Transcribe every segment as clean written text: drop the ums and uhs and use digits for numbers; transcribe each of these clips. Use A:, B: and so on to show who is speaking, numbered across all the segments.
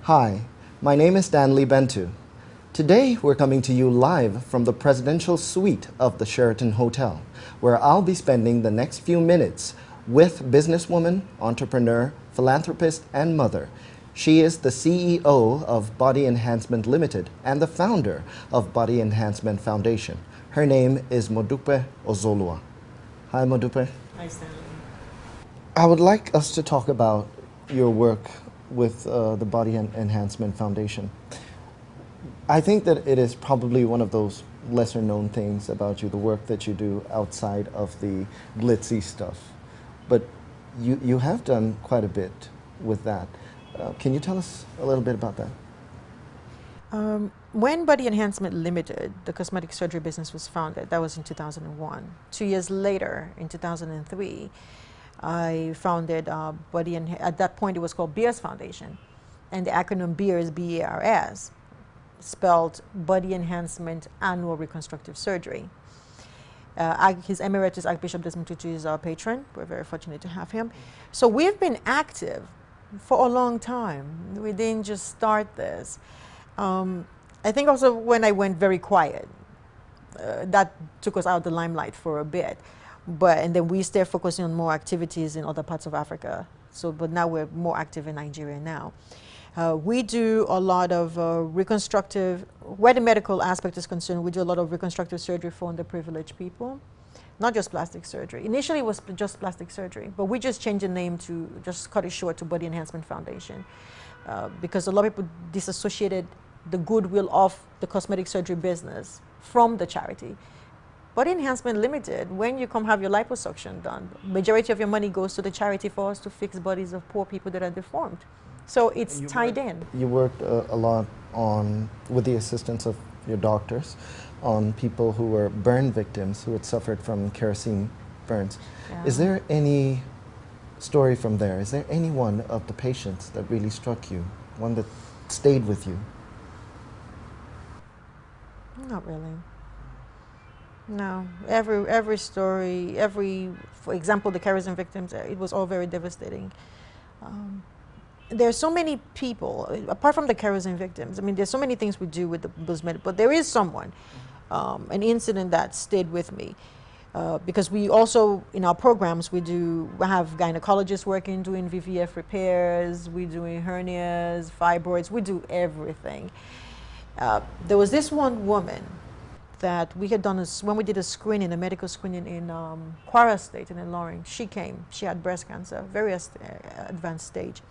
A: Hi, my name is Stanley Bentu. Today we're coming to you live from the presidential suite of the Sheraton Hotel, where I'll be spending the next few minutes with businesswoman, entrepreneur, philanthropist, and mother. She is the CEO of Body Enhancement Limited and the founder of Body Enhancement Foundation. Her name is Modupe Ozolua. Hi, Modupe.
B: Hi, Stanley.
A: I would like us to talk about your work with the Body Enhancement Foundation. I think that it is probably one of those lesser known things about you, the work that you do outside of the glitzy stuff. But you have done quite a bit with that. Can you tell us a little bit about that?
B: When Body Enhancement Limited, the cosmetic surgery business, was founded, that was in 2001. 2 years later, in 2003, I founded at that point it was called BEARS Foundation, and the acronym BEARS, B-A-R-S, spelled Body Enhancement Annual Reconstructive Surgery. His Emeritus Archbishop Desmond Tutu is our patron. We're very fortunate to have him. So we've been active for a long time. We didn't just start this. I think also when I went very quiet, that took us out of the limelight for a bit. And then we stay focusing on more activities in other parts of Africa. But now we're more active in Nigeria now. We do a lot of reconstructive, where the medical aspect is concerned, we do a lot of reconstructive surgery for underprivileged people, not just plastic surgery. Initially it was just plastic surgery, but we just changed the name to just cut it short to Body Enhancement Foundation because a lot of people disassociated the goodwill of the cosmetic surgery business from the charity. Body Enhancement Limited, when you come have your liposuction done, majority of your money goes to the charity for us to fix bodies of poor people that are deformed. So it's tied in.
A: You worked a lot with the assistance of your doctors, on people who were burn victims who had suffered from kerosene burns. Yeah. Is there any story from there? Is there any one of the patients that really struck you, one that stayed with you?
B: Not really. No, every story, for example, the kerosene victims, it was all very devastating. There are so many people, apart from the kerosene victims, I mean, there's so many things we do with those men, but there is someone, an incident that stayed with me. Because we also, in our programs, we have gynecologists working, doing VVF repairs, we're doing hernias, fibroids, we do everything. There was this one woman that we had done when we did a screening, a medical screening in Kwara State in Ilorin. She came, she had breast cancer, very advanced stage.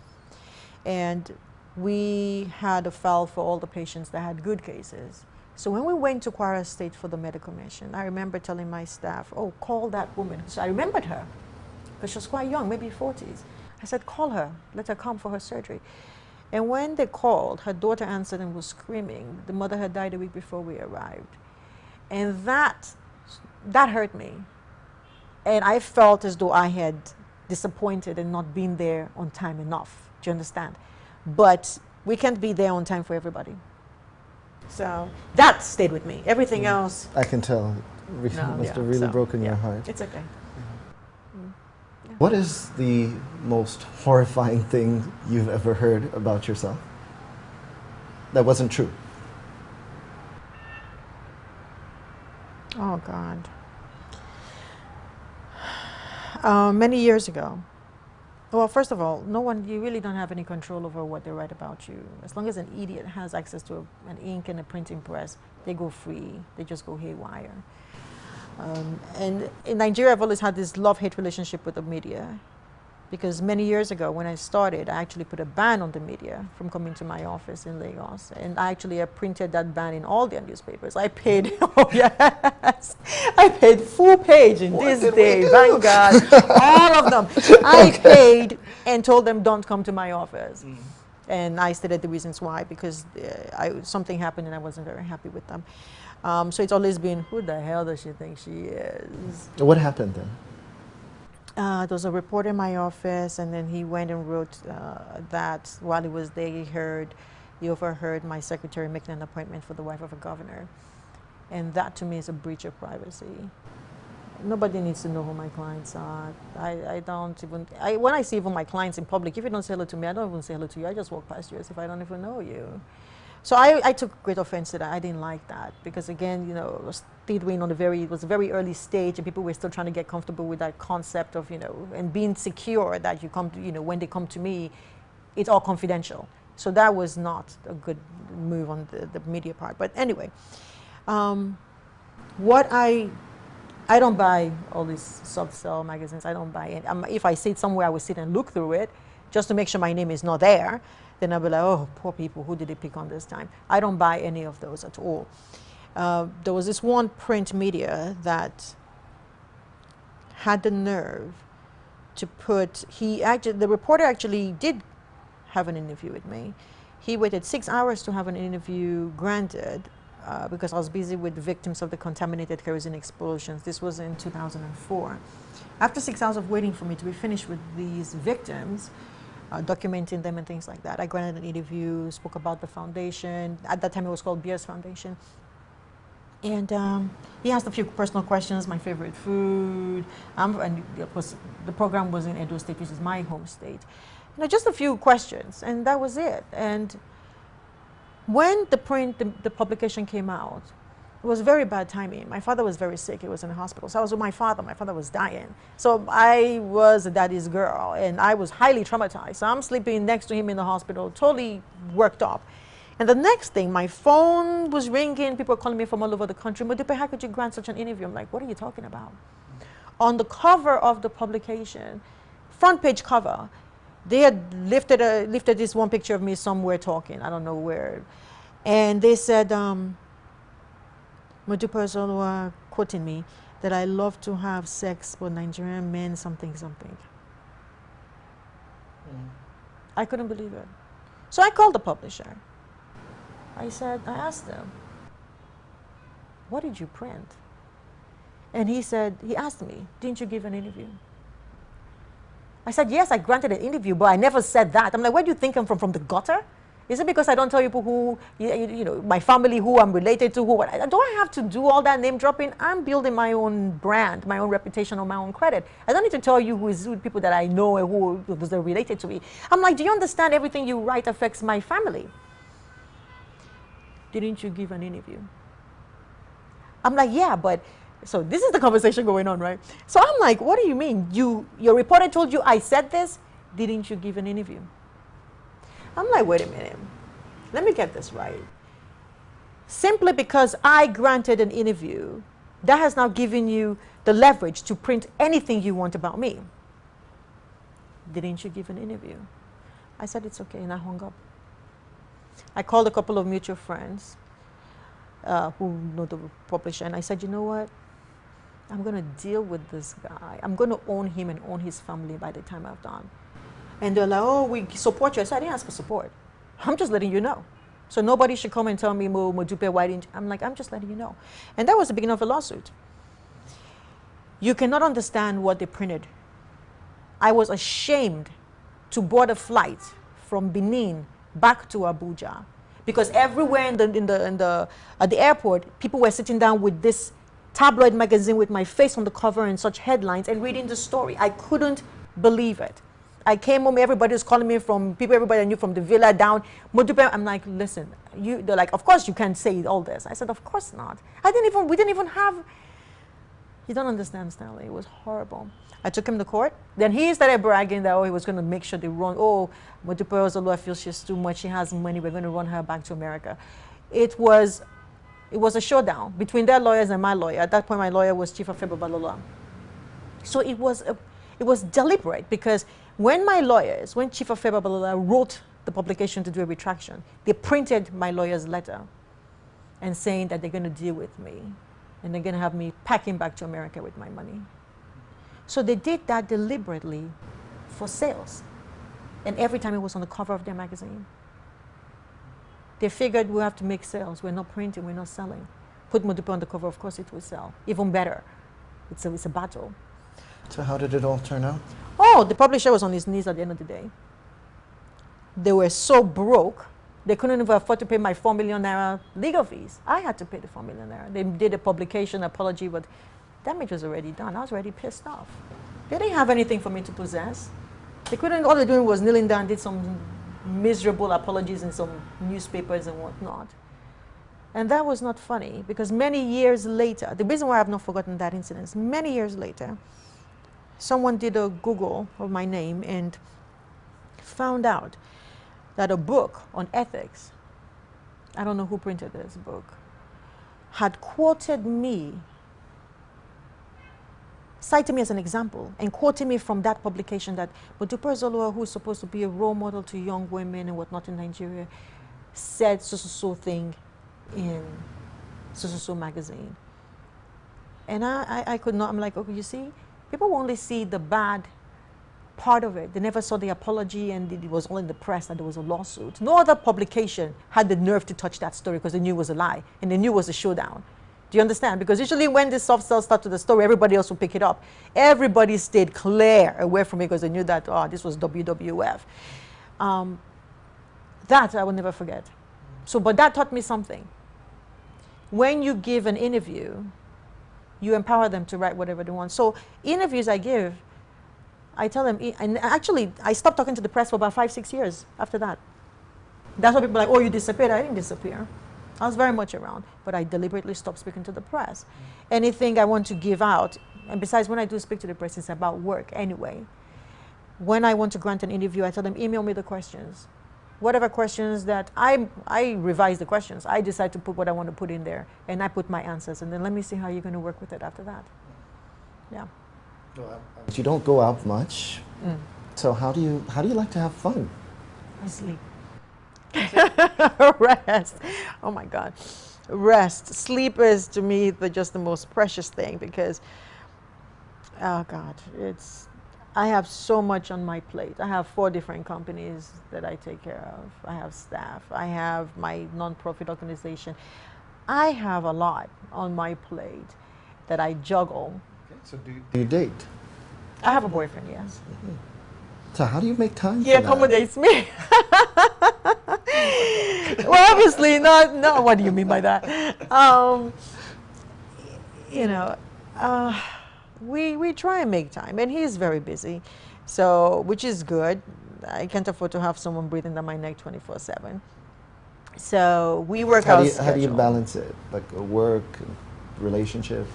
B: And we had a file for all the patients that had good cases. So when we went to Kwara State for the medical mission, I remember telling my staff, oh, call that woman. So I remembered her, because she was quite young, maybe 40s. I said, call her, let her come for her surgery. And when they called, her daughter answered and was screaming. The mother had died a week before we arrived. And that hurt me. And I felt as though I had disappointed and not been there on time enough. Do you understand? But we can't be there on time for everybody. So that stayed with me. Everything else,
A: I can tell. Must have really broken your heart.
B: It's okay.
A: Yeah. What is the most horrifying thing you've ever heard about yourself that wasn't true?
B: Oh, God. Many years ago. Well, first of all, you really don't have any control over what they write about you. As long as an idiot has access to an ink and a printing press, they go free. They just go haywire. And in Nigeria, I've always had this love-hate relationship with the media. Because many years ago, when I started, I actually put a ban on the media from coming to my office in Lagos. And I printed that ban in all their newspapers. I paid, oh yes, I paid full page in this day, Vanguard, all of them. I paid and told them, don't come to my office. And I stated the reasons why, because something happened and I wasn't very happy with them. So it's always been, who the hell does she think she is?
A: What happened then?
B: There was a reporter in my office, and then he went and wrote that while he was there, he overheard my secretary making an appointment for the wife of a governor. And that to me is a breach of privacy. Nobody needs to know who my clients are. I don't even, when I see even my clients in public, if you don't say hello to me, I don't even say hello to you. I just walk past you as if I don't even know you. So I took great offense to that. I didn't like that because, again, you know, it was it was a very early stage, and people were still trying to get comfortable with that concept of, you know, and being secure that you come to, you know, when they come to me, it's all confidential. So that was not a good move on the media part. But anyway, what I don't buy all these soft sell magazines. I don't buy it. If I see it somewhere, I will sit and look through it just to make sure my name is not there. Then I'll be like, oh, poor people, who did they pick on this time? I don't buy any of those at all. There was this one print media that had the nerve to put, the reporter actually did have an interview with me. He waited 6 hours to have an interview granted because I was busy with the victims of the contaminated kerosene explosions. This was in 2004. After 6 hours of waiting for me to be finished with these victims, documenting them and things like that, I granted an interview, spoke about the foundation. At that time, it was called Beers Foundation. And he asked a few personal questions, my favorite food, and of course, the program was in Edo State, which is my home state. You know, just a few questions, and that was it. And when the publication came out, it was very bad timing. My father was very sick. He was in the hospital. So I was with my father. My father was dying. So I was a daddy's girl, and I was highly traumatized. So I'm sleeping next to him in the hospital, totally worked up. And the next thing, my phone was ringing. People were calling me from all over the country. Modupe, how could you grant such an interview? I'm like, what are you talking about? On the cover of the publication, front page cover, they had lifted this one picture of me somewhere talking. I don't know where. And they said, Modupe Ozolua, quoting me, that I love to have sex with Nigerian men, something, something. I couldn't believe it. So I called the publisher. I asked them, what did you print? And he asked me, didn't you give an interview? I said, yes, I granted an interview, but I never said that. I'm like, where do you think I'm from the gutter? Is it because I don't tell people who, you know, my family, who I'm related to, do I have to do all that name dropping? I'm building my own brand, my own reputation on my own credit. I don't need to tell you who people that I know and who they're related to me. I'm like, do you understand everything you write affects my family? Didn't you give an interview? I'm like, yeah, but, so this is the conversation going on, right? So I'm like, what do you mean? Your reporter told you I said this? Didn't you give an interview? I'm like, wait a minute. Let me get this right. Simply because I granted an interview, that has now given you the leverage to print anything you want about me. Didn't you give an interview? I said, it's okay, and I hung up. I called a couple of mutual friends who know the publisher, and I said, you know what? I'm going to deal with this guy. I'm going to own him and own his family by the time I've done. And they're like, oh, we support you. I said, I didn't ask for support. I'm just letting you know. So nobody should come and tell me, Modupe, why didn't you? I'm like, I'm just letting you know. And that was the beginning of a lawsuit. You cannot understand what they printed. I was ashamed to board a flight from Benin back to Abuja, because everywhere at the airport, people were sitting down with this tabloid magazine with my face on the cover and such headlines and reading the story. I couldn't believe it. I came home, everybody was calling me everybody I knew from the villa down. Modupe, I'm like, listen, they're like, of course you can't say all this. I said, of course not. We didn't even have, you don't understand, Stanley. It was horrible. I took him to court. Then he started bragging that, he was going to make sure they run. Oh, Modupe Ozolua feels she's too much. She has money. We're going to run her back to America. It was a showdown between their lawyers and my lawyer. At that point, my lawyer was Chief of Babalola. So it was deliberate, because when Chief of Babalola wrote the publication to do a retraction, they printed my lawyer's letter and saying that they're going to deal with me and they're going to have me packing back to America with my money. So they did that deliberately for sales. And every time it was on the cover of their magazine. They figured we have to make sales. We're not printing, we're not selling. Put Modupe on the cover, of course it will sell. Even better. It's a battle.
A: So how did it all turn out?
B: Oh, the publisher was on his knees at the end of the day. They were so broke, they couldn't even afford to pay my 4 million naira legal fees. I had to pay the 4 million naira. They did a publication apology, but damage was already done. I was already pissed off. They didn't have anything for me to possess. They couldn't, all they were doing was kneeling down, did some miserable apologies in some newspapers and whatnot. And that was not funny, because many years later, the reason why I've not forgotten that incident is many years later, someone did a Google of my name and found out that a book on ethics, I don't know who printed this book, had quoted me, cited me as an example, and quoted me from that publication that Modupe Ozolua, who is supposed to be a role model to young women and whatnot in Nigeria, said so thing in so magazine. And I could not, I'm like, okay, you see, people will only see the bad part of it. They never saw the apology, and it was all in the press that there was a lawsuit. No other publication had the nerve to touch that story because they knew it was a lie, and they knew it was a showdown. Do you understand? Because usually when the soft sell start to the story, everybody else will pick it up. Everybody stayed clear away from it because they knew that, oh, this was WWF. That I will never forget. So, but that taught me something. When you give an interview, you empower them to write whatever they want. So interviews I give, I tell them, and actually I stopped talking to the press for about 5-6 years after that. That's why people are like, oh, you disappeared. I didn't disappear. I was very much around, but I deliberately stopped speaking to the press. Anything I want to give out, and besides, when I do speak to the press, it's about work anyway. When I want to grant an interview, I tell them, email me the questions. Whatever questions that I revise the questions. I decide to put what I want to put in there, and I put my answers, and then let me see how you're going to work with it after that. Yeah.
A: You don't go out much, so how do you like to have fun?
B: I sleep. Rest. Oh my God. Rest. Sleep is to me just the most precious thing, because, oh God, I have so much on my plate. I have 4 different companies that I take care of. I have staff. I have my nonprofit organization. I have a lot on my plate that I juggle.
A: Okay, so do you date?
B: I have a boyfriend, yes.
A: Mm-hmm. So how do you make time
B: He
A: for
B: accommodates me. Well, obviously not. No, what do you mean by that? You know, we try and make time, and he's very busy, so which is good. I can't afford to have someone breathing down my neck 24/7. So we work out.
A: How do you balance it, like a work, relationship?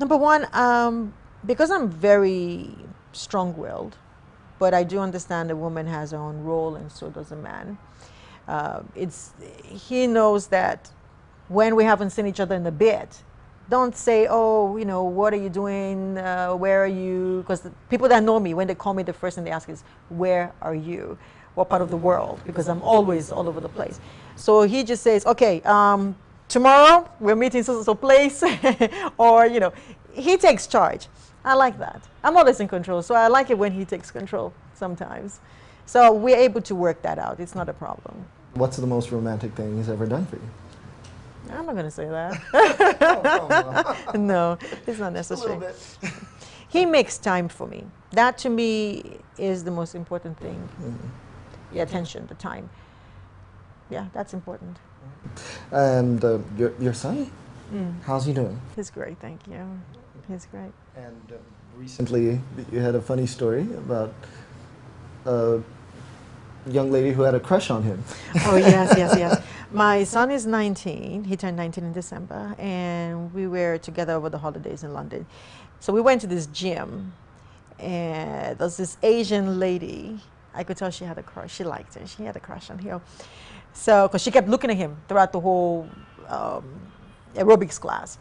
B: Number one, because I'm very strong-willed, but I do understand a woman has her own role, and so does a man. He knows that when we haven't seen each other in a bit, don't say, oh, you know, what are you doing? Where are you? Because the people that know me, when they call me, the first thing they ask is, where are you? What part of the world? Because I'm always all over the place. So he just says, okay, tomorrow we're meeting so place, or, you know, he takes charge. I like that. I'm always in control, so I like it when he takes control sometimes. So we're able to work that out. It's not a problem.
A: What's the most romantic thing he's ever done for you?
B: I'm not going to say that.
A: Oh,
B: no, it's not necessary.
A: A little bit.
B: He makes time for me. That to me is the most important thing. The attention, the time. Yeah, that's important.
A: And your son? How's he doing?
B: He's great, thank you. He's great.
A: And recently you had a funny story about a young lady who had a crush on him.
B: Oh, yes. My son is 19. He turned 19 in December, and we were together over the holidays in London. So we went to this gym, and there's this Asian lady. I could tell she had a crush. She liked him. She had a crush on him. So, because she kept looking at him throughout the whole aerobics class.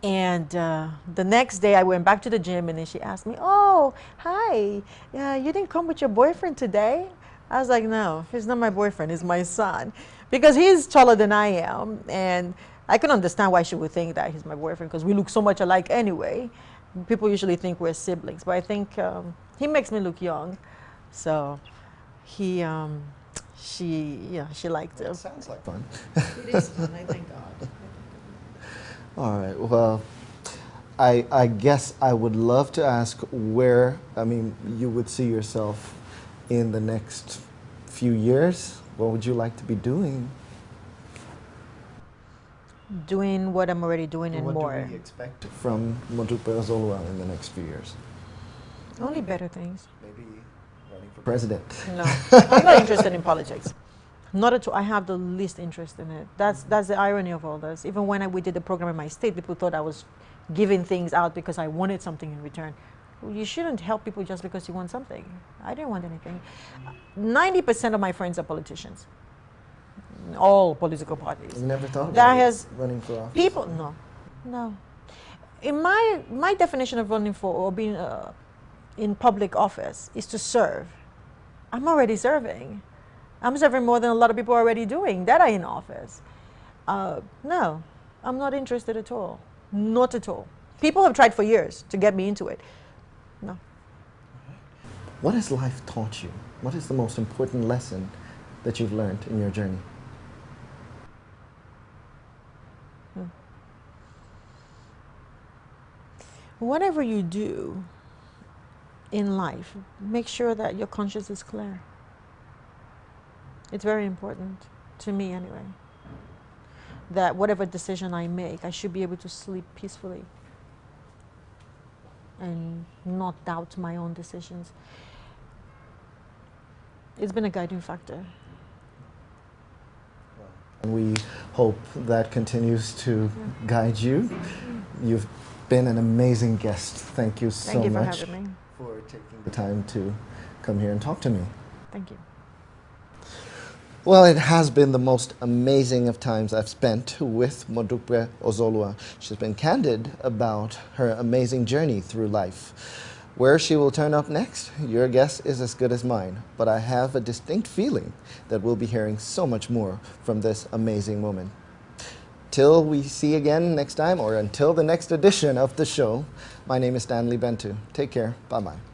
B: And the next day I went back to the gym, and then she asked me, oh, hi, you didn't come with your boyfriend today? I was like, no, he's not my boyfriend, he's my son. Because he's taller than I am, and I can understand why she would think that he's my boyfriend, because we look so much alike anyway. People usually think we're siblings, but I think he makes me look young. So she liked him.
A: It sounds like fun.
B: It is fun, I thank God.
A: All right, well, I guess I would love to ask where, you would see yourself in the next few years. What would you like to be doing?
B: doing what I'm already doing and
A: What
B: more.
A: do we expect from Modupe Ozolua in the next few years?
B: Only better things.
A: Maybe running for president.
B: No, I'm not interested in politics. Not at all. I have the least interest in it. That's the irony of all this. Even when we did the program in my state, people thought I was giving things out because I wanted something in return. You shouldn't help people just because you want something. I didn't want anything. 90% of my friends are politicians. All political parties.
A: You never thought
B: That
A: about
B: has
A: running for office?
B: people. No. In my definition of running for or being in public office is to serve. I'm already serving. I'm serving more than a lot of people are already doing that are in office. No, I'm not interested at all. Not at all. People have tried for years to get me into it. No.
A: What has life taught you? What is the most important lesson that you've learned in your journey?
B: Whatever you do in life, make sure that your conscience is clear. It's very important, to me anyway, that whatever decision I make, I should be able to sleep peacefully and not doubt my own decisions. It's been a guiding factor.
A: And we hope that continues to guide you. You've been an amazing guest. Thank you so
B: Thank you for
A: much
B: having me.
A: for taking the time to come here and talk to me.
B: Thank you.
A: Well, it has been the most amazing of times I've spent with Modupe Ozolua. She's been candid about her amazing journey through life. Where she will turn up next, your guess is as good as mine. But I have a distinct feeling that we'll be hearing so much more from this amazing woman. Till we see again next time, or until the next edition of the show, my name is Stanley Bentu. Take care. Bye-bye.